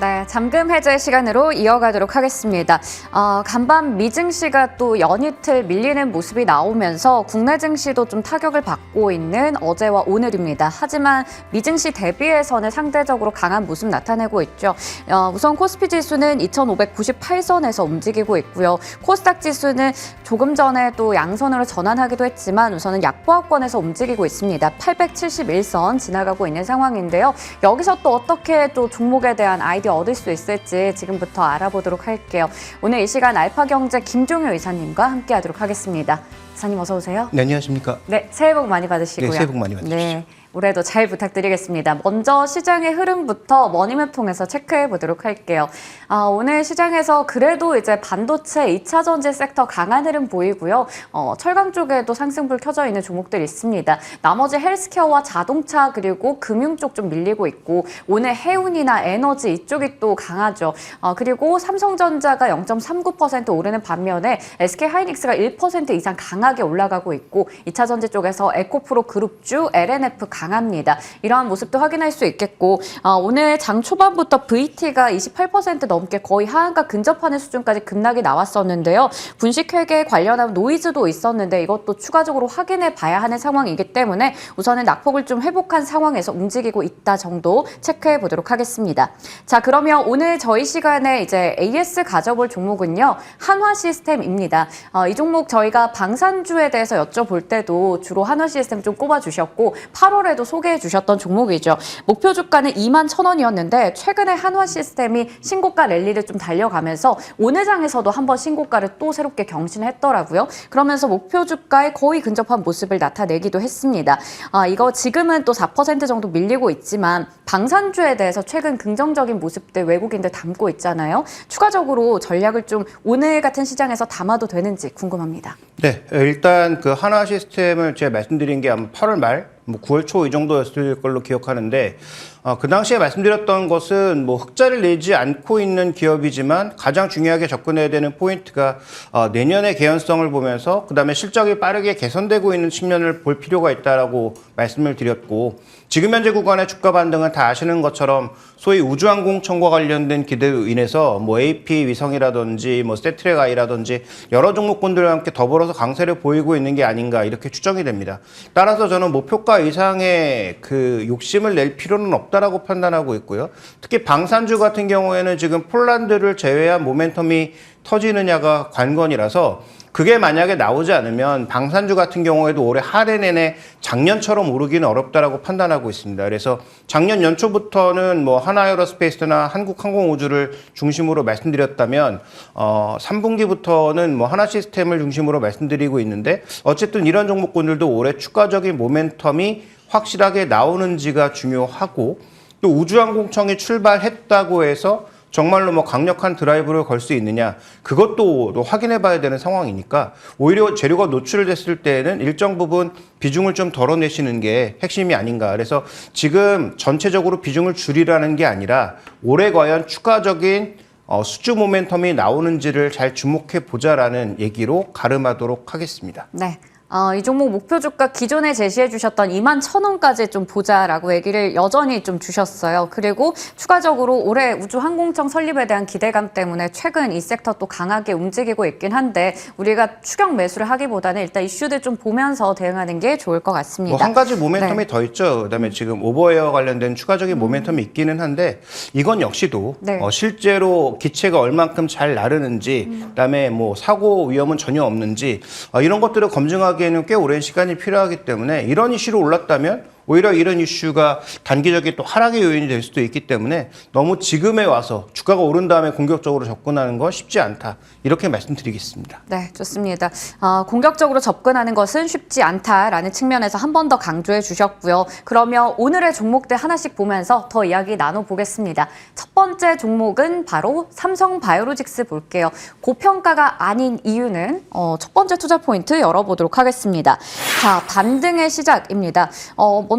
네, 잠금 해제 시간으로 이어가도록 하겠습니다. 간밤 미증시가 또 연이틀 밀리는 모습이 나오면서 국내 증시도 좀 타격을 받고 있는 어제와 오늘입니다. 하지만 미증시 대비해서는 상대적으로 강한 모습 나타내고 있죠. 우선 코스피 지수는 2,598선에서 움직이고 있고요. 코스닥 지수는 조금 전에 또 양선으로 전환하기도 했지만 우선은 약보합권에서 움직이고 있습니다. 871선 지나가고 있는 상황인데요. 여기서 또 어떻게 또 종목에 대한 아이디어 얻을 수 있을지 지금부터 알아보도록 할게요. 오늘 이 시간 알파경제 김종효 이사님과 함께하도록 하겠습니다. 이사님 어서 오세요. 네, 안녕하십니까. 네, 새해 복 많이 받으시고요. 네, 새해 복 많이 받으십시오. 네. 올해도 잘 부탁드리겠습니다. 먼저 시장의 흐름부터 머니맵 통해서 체크해 보도록 할게요. 오늘 시장에서 그래도 이제 반도체, 2차 전지 섹터 강한 흐름 보이고요. 철강 쪽에도 상승불 켜져 있는 종목들이 있습니다. 나머지 헬스케어와 자동차 그리고 금융 쪽 좀 밀리고 있고 오늘 해운이나 에너지 이쪽이 또 강하죠. 그리고 삼성전자가 0.39% 오르는 반면에 SK하이닉스가 1% 이상 강하게 올라가고 있고 2차 전지 쪽에서 에코프로 그룹주, LNF 강합니다. 이러한 모습도 확인할 수 있겠고 오늘 장 초반부터 VT가 28% 넘게 거의 하한가 근접하는 수준까지 급락이 나왔었는데요. 분식회계 관련한 노이즈도 있었는데 이것도 추가적으로 확인해 봐야 하는 상황이기 때문에 우선은 낙폭을 좀 회복한 상황에서 움직이고 있다 정도 체크해 보도록 하겠습니다. 자, 그러면 오늘 저희 시간에 이제 AS 가져볼 종목은요. 한화시스템입니다. 이 종목 저희가 방산주에 대해서 여쭤볼 때도 주로 한화시스템 좀 꼽아주셨고 8월에도 소개해 주셨던 종목이죠. 목표 주가는 21,000원이었는데 최근에 한화시스템이 신고가 랠리를 좀 달려가면서 오늘 장에서도 한번 신고가를 또 새롭게 경신했더라고요. 그러면서 목표 주가에 거의 근접한 모습을 나타내기도 했습니다. 이거 지금은 또 4% 정도 밀리고 있지만 방산주에 대해서 최근 긍정적인 모습들 외국인들 담고 있잖아요. 추가적으로 전략을 좀 오늘 같은 시장에서 담아도 되는지 궁금합니다. 네, 일단 그 한화시스템을 제가 말씀드린 게 아마 8월 말, 9월 초 이 정도였을 걸로 기억하는데 그 당시에 말씀드렸던 것은 흑자를 내지 않고 있는 기업이지만 가장 중요하게 접근해야 되는 포인트가 내년의 개연성을 보면서 그다음에 실적이 빠르게 개선되고 있는 측면을 볼 필요가 있다라고 말씀을 드렸고 지금 현재 구간의 주가 반등은 다 아시는 것처럼 소위 우주항공청과 관련된 기대로 인해서 AP 위성이라든지 스태트랙 I라든지 여러 종목군들과 함께 더불어서 강세를 보이고 있는 게 아닌가 이렇게 추정이 됩니다. 따라서 저는 목표가 이상의 그 욕심을 낼 필요는 없다라고 판단하고 있고요. 특히 방산주 같은 경우에는 지금 폴란드를 제외한 모멘텀이 터지느냐가 관건이라서 그게 만약에 나오지 않으면 방산주 같은 경우에도 올해 하래 내내 작년처럼 오르기는 어렵다라고 판단하고 있습니다. 그래서 작년 연초부터는 하나에어로스페이스나 한국항공우주를 중심으로 말씀드렸다면 3분기부터는 하나시스템을 중심으로 말씀드리고 있는데 어쨌든 이런 종목군들도 올해 추가적인 모멘텀이 확실하게 나오는지가 중요하고 또 우주항공청이 출발했다고 해서 정말로 강력한 드라이브를 걸 수 있느냐 그것도 확인해 봐야 되는 상황이니까 오히려 재료가 노출됐을 때에는 일정 부분 비중을 좀 덜어내시는 게 핵심이 아닌가. 그래서 지금 전체적으로 비중을 줄이라는 게 아니라 올해 과연 추가적인 수주 모멘텀이 나오는지를 잘 주목해 보자라는 얘기로 가름하도록 하겠습니다. 네. 이 종목 목표 주가 기존에 제시해 주셨던 21,000원까지 좀 보자라고 얘기를 여전히 좀 주셨어요. 그리고 추가적으로 올해 우주항공청 설립에 대한 기대감 때문에 최근 이 섹터 또 강하게 움직이고 있긴 한데 우리가 추격 매수를 하기보다는 일단 이슈들 좀 보면서 대응하는 게 좋을 것 같습니다. 한 가지 모멘텀이 더 있죠. 그다음에 지금 오버웨어 관련된 추가적인 모멘텀이 있기는 한데 이건 역시도 실제로 기체가 얼만큼 잘 나르는지 그다음에 사고 위험은 전혀 없는지 이런 것들을 검증하기 에는 꽤 오랜 시간이 필요하기 때문에 이런 이슈로 올랐다면 오히려 이런 이슈가 단기적인 또 하락의 요인이 될 수도 있기 때문에 너무 지금에 와서 주가가 오른 다음에 공격적으로 접근하는 건 쉽지 않다. 이렇게 말씀드리겠습니다. 네, 좋습니다. 공격적으로 접근하는 것은 쉽지 않다라는 측면에서 한 번 더 강조해 주셨고요. 그러면 오늘의 종목들 하나씩 보면서 더 이야기 나눠보겠습니다. 첫 번째 종목은 바로 삼성바이오로직스 볼게요. 고평가가 아닌 이유는 첫 번째 투자 포인트 열어보도록 하겠습니다. 자, 반등의 시작입니다.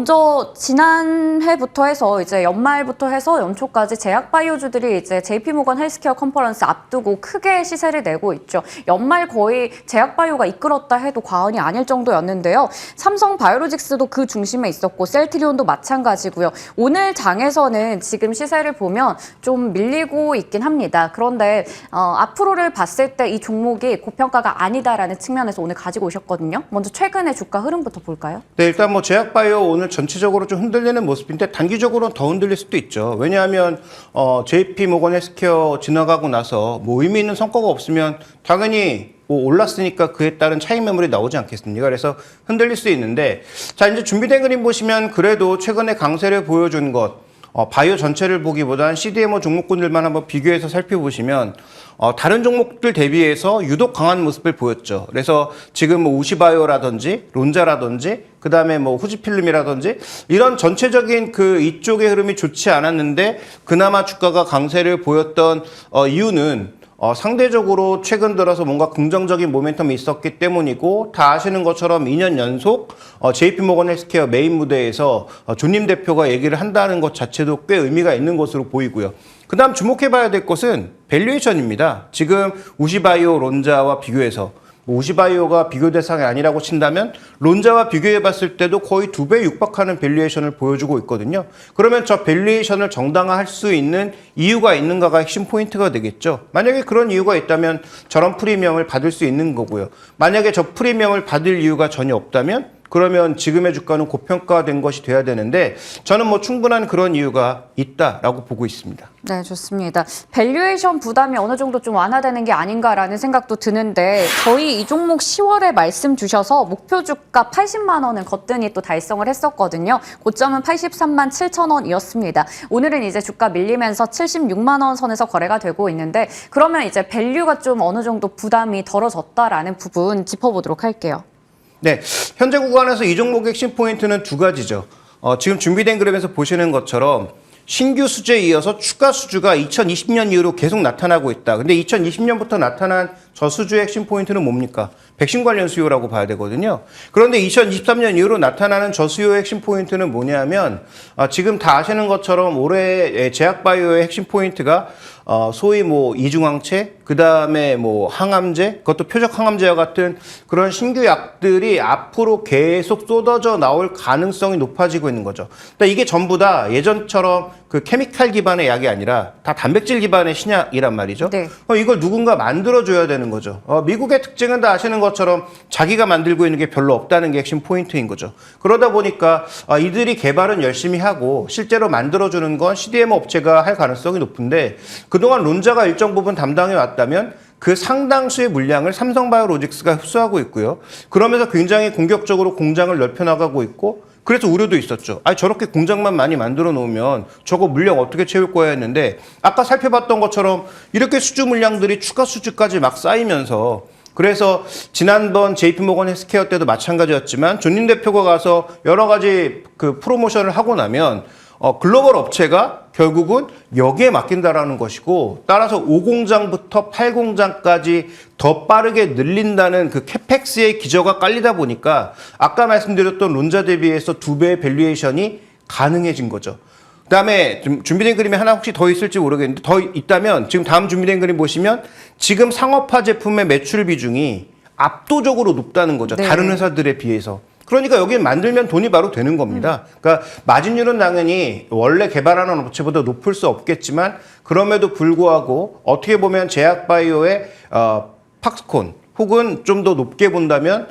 먼저 지난해부터 해서 이제 연말부터 해서 연초까지 제약바이오주들이 이제 JP모건 헬스케어 컨퍼런스 앞두고 크게 시세를 내고 있죠. 연말 거의 제약바이오가 이끌었다 해도 과언이 아닐 정도였는데요. 삼성바이오로직스도 그 중심에 있었고 셀트리온도 마찬가지고요. 오늘 장에서는 지금 시세를 보면 좀 밀리고 있긴 합니다. 그런데 앞으로를 봤을 때 이 종목이 고평가가 아니다라는 측면에서 오늘 가지고 오셨거든요. 먼저 최근의 주가 흐름부터 볼까요? 네, 일단 뭐 제약바이오 오늘 전체적으로 좀 흔들리는 모습인데 단기적으로는 더 흔들릴 수도 있죠. 왜냐하면 JP모건 헬스케어 지나가고 나서 뭐 의미 있는 성과가 없으면 당연히 뭐 올랐으니까 그에 따른 차익 매물이 나오지 않겠습니까? 그래서 흔들릴 수 있는데, 자, 이제 준비된 그림 보시면 그래도 최근에 강세를 보여준 것, 바이오 전체를 보기보단 CDMO 종목군들만 한번 비교해서 살펴보시면 다른 종목들 대비해서 유독 강한 모습을 보였죠. 그래서 지금 뭐 우시바이오라든지 론자라든지 그다음에 뭐 후지필름이라든지 이런 전체적인 그 이쪽의 흐름이 좋지 않았는데 그나마 주가가 강세를 보였던 이유는 상대적으로 최근 들어서 뭔가 긍정적인 모멘텀이 있었기 때문이고, 다 아시는 것처럼 2년 연속 JP모건 헬스케어 메인 무대에서 존님 대표가 얘기를 한다는 것 자체도 꽤 의미가 있는 것으로 보이고요. 그 다음 주목해봐야 될 것은 밸류에이션입니다. 지금 우시바이오, 론자와 비교해서 우시바이오가 비교 대상이 아니라고 친다면 론자와 비교해봤을 때도 거의 2배 육박하는 밸류에이션을 보여주고 있거든요. 그러면 저 밸류에이션을 정당화할 수 있는 이유가 있는가가 핵심 포인트가 되겠죠. 만약에 그런 이유가 있다면 저런 프리미엄을 받을 수 있는 거고요. 만약에 저 프리미엄을 받을 이유가 전혀 없다면 그러면 지금의 주가는 고평가된 것이 돼야 되는데, 저는 뭐 충분한 그런 이유가 있다라고 보고 있습니다. 네, 좋습니다. 밸류에이션 부담이 어느 정도 좀 완화되는 게 아닌가라는 생각도 드는데, 저희 이 종목 10월에 말씀 주셔서 목표 주가 80만 원은 거뜬히 또 달성을 했었거든요. 고점은 83만 7천 원이었습니다. 오늘은 이제 주가 밀리면서 76만 원 선에서 거래가 되고 있는데, 그러면 이제 밸류가 좀 어느 정도 부담이 덜어졌다라는 부분 짚어보도록 할게요. 네, 현재 구간에서 이 종목의 핵심 포인트는 두 가지죠. 지금 준비된 그램에서 보시는 것처럼 신규 수주에 이어서 추가 수주가 2020년 이후로 계속 나타나고 있다. 근데 2020년부터 나타난 저 수주의 핵심 포인트는 뭡니까? 백신 관련 수요라고 봐야 되거든요. 그런데 2023년 이후로 나타나는 저 수요의 핵심 포인트는 뭐냐면, 지금 다 아시는 것처럼 올해 제약바이오의 핵심 포인트가 소위 뭐 이중항체, 그 다음에 뭐 항암제, 그것도 표적 항암제와 같은 그런 신규 약들이 앞으로 계속 쏟아져 나올 가능성이 높아지고 있는 거죠. 그러니까 이게 전부 다 예전처럼 그 케미칼 기반의 약이 아니라 다 단백질 기반의 신약이란 말이죠. 네. 이걸 누군가 만들어줘야 되는 거죠. 미국의 특징은 다 아시는 것처럼 자기가 만들고 있는 게 별로 없다는 게 핵심 포인트인 거죠. 그러다 보니까 이들이 개발은 열심히 하고 실제로 만들어주는 건 CDMO 업체가 할 가능성이 높은데, 그동안 론자가 일정 부분 담당해 왔다면 그 상당수의 물량을 삼성바이오로직스가 흡수하고 있고요. 그러면서 굉장히 공격적으로 공장을 넓혀나가고 있고, 그래서 우려도 있었죠. 아니, 저렇게 공장만 많이 만들어 놓으면 저거 물량 어떻게 채울 거야 했는데, 아까 살펴봤던 것처럼 이렇게 수주 물량들이 추가 수주까지 막 쌓이면서, 그래서 지난번 JP모건 헬스케어 때도 마찬가지였지만 존님 대표가 가서 여러 가지 그 프로모션을 하고 나면 글로벌 업체가 결국은 여기에 맡긴다라는 것이고, 따라서 5공장부터 8공장까지 더 빠르게 늘린다는 그 캐펙스의 기저가 깔리다 보니까 아까 말씀드렸던 론자 대비해서 2배의 밸류에이션이 가능해진 거죠. 그다음에 좀 준비된 그림이 하나 혹시 더 있을지 모르겠는데, 더 있다면 지금 다음 준비된 그림 보시면 지금 상업화 제품의 매출 비중이 압도적으로 높다는 거죠. 네. 다른 회사들에 비해서. 그러니까 여기 만들면 돈이 바로 되는 겁니다. 그러니까 마진율은 당연히 원래 개발하는 업체보다 높을 수 없겠지만, 그럼에도 불구하고 어떻게 보면 제약바이오의 팍스콘 혹은 좀 더 높게 본다면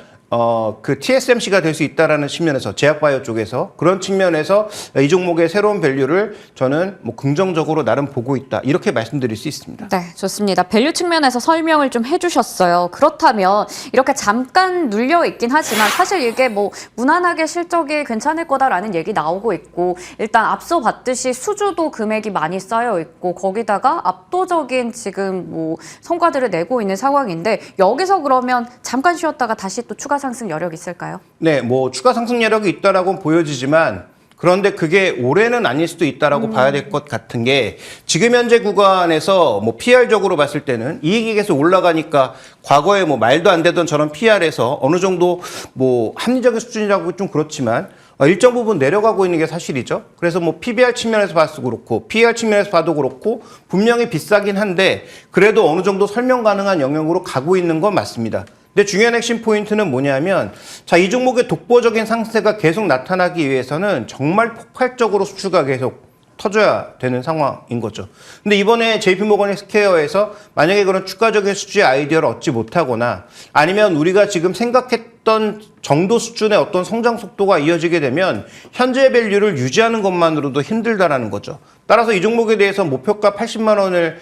그 TSMC가 될 수 있다라는 측면에서, 제약바이오 쪽에서 그런 측면에서 이 종목의 새로운 밸류를 저는 뭐 긍정적으로 나름 보고 있다, 이렇게 말씀드릴 수 있습니다. 네, 좋습니다. 밸류 측면에서 설명을 좀 해주셨어요. 그렇다면 이렇게 잠깐 눌려 있긴 하지만 사실 이게 뭐 무난하게 실적이 괜찮을 거다라는 얘기 나오고 있고, 일단 앞서 봤듯이 수주도 금액이 많이 쌓여 있고, 거기다가 압도적인 지금 뭐 성과들을 내고 있는 상황인데, 여기서 그러면 잠깐 쉬었다가 다시 또 추가 상승 여력 있을까요? 네, 뭐 추가 상승 여력이 있다라고 보여지지만, 그런데 그게 올해는 아닐 수도 있다라고 봐야 될 것 같은 게, 지금 현재 구간에서 뭐 PR적으로 봤을 때는 이익이 계속 올라가니까 과거에 뭐 말도 안 되던 저런 PR에서 어느 정도 뭐 합리적인 수준이라고 좀 그렇지만 일정 부분 내려가고 있는 게 사실이죠. 그래서 뭐 PBR 측면에서 봐도 그렇고 PER 측면에서 봐도 그렇고 분명히 비싸긴 한데 그래도 어느 정도 설명 가능한 영역으로 가고 있는 건 맞습니다. 근데 중요한 핵심 포인트는 뭐냐면 자, 이 종목의 독보적인 상세가 계속 나타나기 위해서는 정말 폭발적으로 수주가 계속 터져야 되는 상황인 거죠. 근데 이번에 JP모건 헬스케어에서 만약에 그런 추가적인 수주의 아이디어를 얻지 못하거나 아니면 우리가 지금 생각했던 정도 수준의 어떤 성장 속도가 이어지게 되면 현재 밸류를 유지하는 것만으로도 힘들다라는 거죠. 따라서 이 종목에 대해서 목표가 80만 원을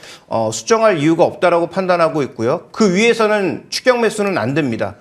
수정할 이유가 없다라고 판단하고 있고요. 그 위에서는 추격 매수는 안 됩니다.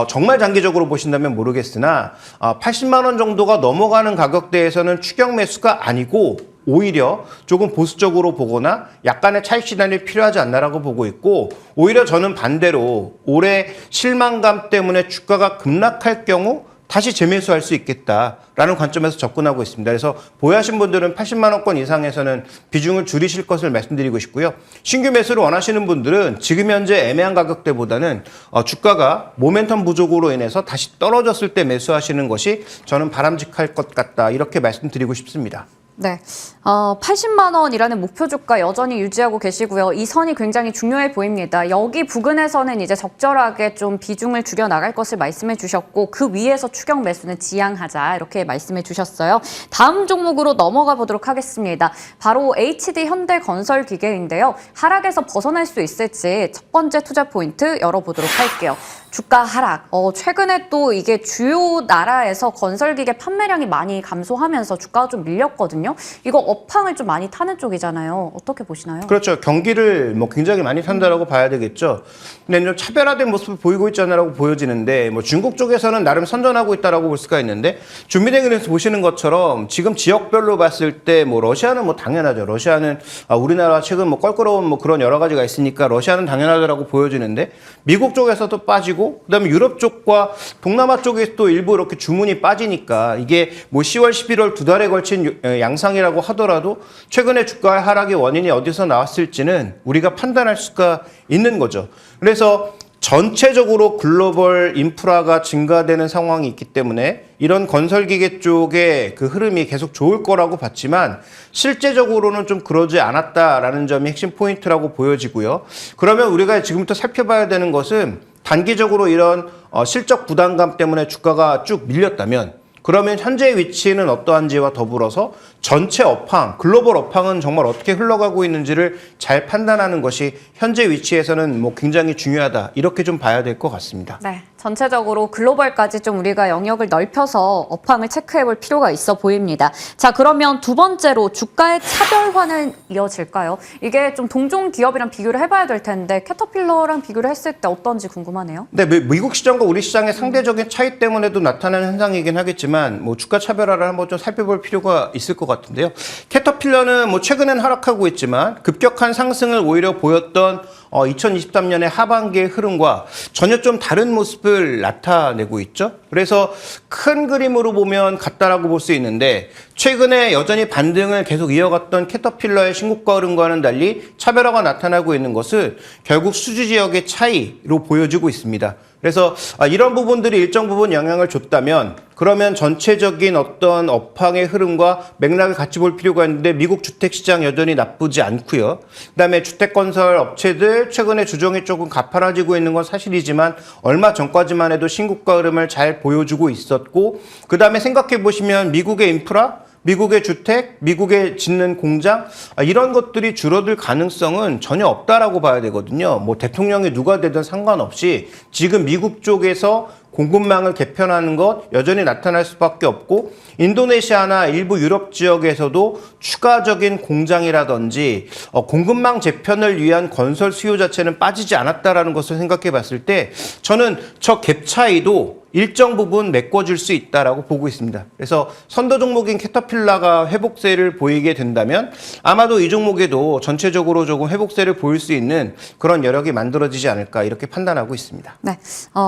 정말 장기적으로 보신다면 모르겠으나 80만 원 정도가 넘어가는 가격대에서는 추격 매수가 아니고 오히려 조금 보수적으로 보거나 약간의 차익 시단이 필요하지 않나라고 보고 있고 오히려 저는 반대로 올해 실망감 때문에 주가가 급락할 경우 다시 재매수할 수 있겠다라는 관점에서 접근하고 있습니다. 그래서 보유하신 분들은 80만 원권 이상에서는 비중을 줄이실 것을 말씀드리고 싶고요. 신규 매수를 원하시는 분들은 지금 현재 애매한 가격대보다는 주가가 모멘텀 부족으로 인해서 다시 떨어졌을 때 매수하시는 것이 저는 바람직할 것 같다 이렇게 말씀드리고 싶습니다. 네, 80만 원이라는 목표 주가 여전히 유지하고 계시고요. 이 선이 굉장히 중요해 보입니다. 여기 부근에서는 이제 적절하게 좀 비중을 줄여 나갈 것을 말씀해 주셨고 그 위에서 추격 매수는 지양하자 이렇게 말씀해 주셨어요. 다음 종목으로 넘어가 보도록 하겠습니다. 바로 HD 현대건설기계인데요. 하락에서 벗어날 수 있을지 첫 번째 투자 포인트 열어보도록 할게요. 주가 하락. 최근에 또 이게 주요 나라에서 건설기계 판매량이 많이 감소하면서 주가가 좀 밀렸거든요. 이거 업황을 좀 많이 타는 쪽이잖아요. 어떻게 보시나요? 그렇죠. 경기를 뭐 굉장히 많이 탄다라고 봐야 되겠죠. 근데 좀 차별화된 모습을 보이고 있잖아라고 보여지는데 뭐 중국 쪽에서는 나름 선전하고 있다라고 볼 수가 있는데 준비된 그래서 보시는 것처럼 지금 지역별로 봤을 때 뭐 러시아는 뭐 당연하죠. 러시아는 우리나라 최근 뭐 껄끄러운 뭐 그런 여러 가지가 있으니까 러시아는 당연하다라고 보여지는데 미국 쪽에서도 빠지고 그다음에 유럽 쪽과 동남아 쪽에 또 일부 이렇게 주문이 빠지니까 이게 뭐 10월, 11월 두 달에 걸친 양상이라고 하더라도 최근에 주가의 하락의 원인이 어디서 나왔을지는 우리가 판단할 수가 있는 거죠. 그래서 전체적으로 글로벌 인프라가 증가되는 상황이 있기 때문에 이런 건설기계 쪽의 그 흐름이 계속 좋을 거라고 봤지만 실제적으로는 좀 그러지 않았다라는 점이 핵심 포인트라고 보여지고요. 그러면 우리가 지금부터 살펴봐야 되는 것은 단기적으로 이런 실적 부담감 때문에 주가가 쭉 밀렸다면 그러면 현재 위치는 어떠한지와 더불어서 전체 업황, 글로벌 업황은 정말 어떻게 흘러가고 있는지를 잘 판단하는 것이 현재 위치에서는 뭐 굉장히 중요하다. 이렇게 좀 봐야 될 것 같습니다. 네, 전체적으로 글로벌까지 좀 우리가 영역을 넓혀서 업황을 체크해 볼 필요가 있어 보입니다. 자, 그러면 두 번째로 주가의 차별화는 이어질까요? 이게 좀 동종 기업이랑 비교를 해봐야 될 텐데 캐터필러랑 비교를 했을 때 어떤지 궁금하네요. 네, 미국 시장과 우리 시장의 상대적인 차이 때문에도 나타나는 현상이긴 하겠지만 뭐 주가 차별화를 한번 좀 살펴볼 필요가 있을 것 같은데요. 캐터필러는 뭐 최근엔 하락하고 있지만 급격한 상승을 오히려 보였던 2023년의 하반기의 흐름과 전혀 좀 다른 모습을 나타내고 있죠. 그래서 큰 그림으로 보면 같다라고 볼 수 있는데 최근에 여전히 반등을 계속 이어갔던 캐터필러의 신고가 흐름과는 달리 차별화가 나타나고 있는 것은 결국 수주 지역의 차이로 보여지고 있습니다. 그래서 이런 부분들이 일정 부분 영향을 줬다면 그러면 전체적인 어떤 업황의 흐름과 맥락을 같이 볼 필요가 있는데 미국 주택시장 여전히 나쁘지 않고요. 그다음에 주택건설 업체들 최근에 주정이 조금 가파라지고 있는 건 사실이지만 얼마 전까지만 해도 신고가 흐름을 잘 보여주고 있었고 그다음에 생각해 보시면 미국의 인프라 미국의 주택, 미국에 짓는 공장 이런 것들이 줄어들 가능성은 전혀 없다라고 봐야 되거든요. 뭐 대통령이 누가 되든 상관없이 지금 미국 쪽에서 공급망을 개편하는 것 여전히 나타날 수밖에 없고 인도네시아나 일부 유럽 지역에서도 추가적인 공장이라든지 공급망 재편을 위한 건설 수요 자체는 빠지지 않았다라는 것을 생각해 봤을 때 저는 저 갭 차이도 일정 부분 메꿔줄 수 있다라고 보고 있습니다. 그래서 선도 종목인 캐터필러가 회복세를 보이게 된다면 아마도 이 종목에도 전체적으로 조금 회복세를 보일 수 있는 그런 여력이 만들어지지 않을까 이렇게 판단하고 있습니다. 네,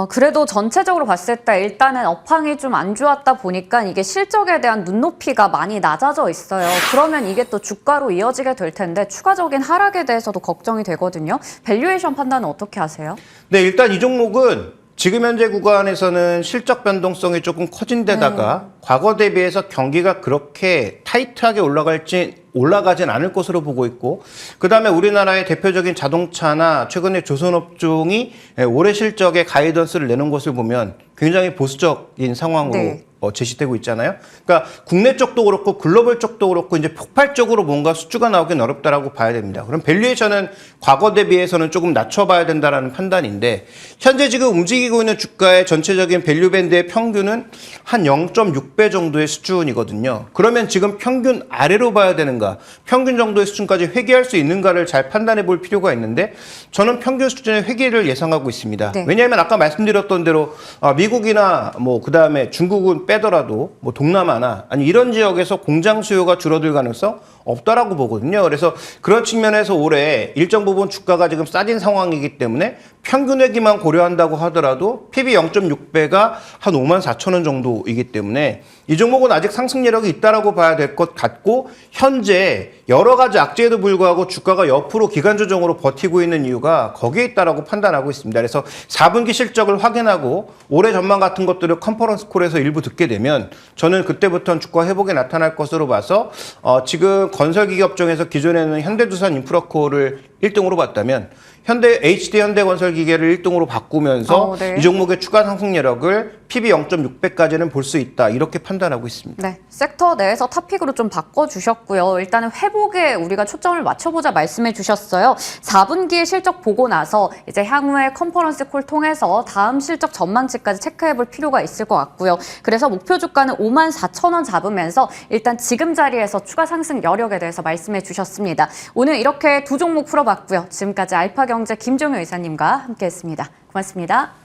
그래도 전체적으로 봤을 때 일단은 업황이 좀 안 좋았다 보니까 이게 실적에 대한 눈높이가 많이 낮아져 있어요. 그러면 이게 또 주가로 이어지게 될 텐데 추가적인 하락에 대해서도 걱정이 되거든요. 밸류에이션 판단은 어떻게 하세요? 네, 일단 이 종목은 지금 현재 구간에서는 실적 변동성이 조금 커진 데다가 과거 대비해서 경기가 그렇게 타이트하게 올라가진 않을 것으로 보고 있고, 그다음에 우리나라의 대표적인 자동차나 최근에 조선업종이 올해 실적에 가이던스를 내는 것을 보면 굉장히 보수적인 상황으로 네. 제시되고 있잖아요. 그러니까 국내 쪽도 그렇고 글로벌 쪽도 그렇고 이제 폭발적으로 뭔가 수주가 나오긴 어렵다라고 봐야 됩니다. 그럼 밸류에이션은 과거 대비해서는 조금 낮춰봐야 된다라는 판단인데, 현재 지금 움직이고 있는 주가의 전체적인 밸류 밴드의 평균은 한 0.6배 정도의 수준이거든요. 그러면 지금 평균 아래로 봐야 되는가, 평균 정도의 수준까지 회귀할 수 있는가를 잘 판단해 볼 필요가 있는데, 저는 평균 수준의 회귀를 예상하고 있습니다. 네. 왜냐하면 아까 말씀드렸던 대로 미국이나 뭐 그다음에 중국은 빼더라도 뭐 동남아나 아니 이런 지역에서 공장 수요가 줄어들 가능성 없다라고 보거든요. 그래서 그런 측면에서 올해 일정 부분 주가가 지금 싸진 상황이기 때문에 평균 회귀만 고려한다고 하더라도 PB 0.6배가 한 54,000원 정도이기 때문에 이 종목은 아직 상승 여력이 있다라고 봐야 될 것 같고, 현재 여러 가지 악재에도 불구하고 주가가 옆으로 기간 조정으로 버티고 있는 이유가 거기에 있다라고 판단하고 있습니다. 그래서 4분기 실적을 확인하고 올해 전망 같은 것들을 컨퍼런스 콜에서 일부 듣게 되면 저는 그때부터는 주가 회복이 나타날 것으로 봐서 지금 건설기업 중에서 기존에는 현대두산 인프라코어를 1등으로 봤다면 HD 현대건설기계를 1등으로 바꾸면서 네. 이 종목의 추가 상승 여력을 PB 0.6배까지는 볼 수 있다, 이렇게 판단하고 있습니다. 네, 섹터 내에서 탑픽으로 좀 바꿔주셨고요. 일단은 회복에 우리가 초점을 맞춰보자 말씀해 주셨어요. 4분기의 실적 보고 나서 이제 향후에 컨퍼런스 콜 통해서 다음 실적 전망치까지 체크해 볼 필요가 있을 것 같고요. 그래서 목표 주가는 54,000원 잡으면서 일단 지금 자리에서 추가 상승 여력에 대해서 말씀해 주셨습니다. 오늘 이렇게 두 종목 풀어봤고요. 지금까지 알파경제 김종효 이사님과 함께했습니다. 고맙습니다.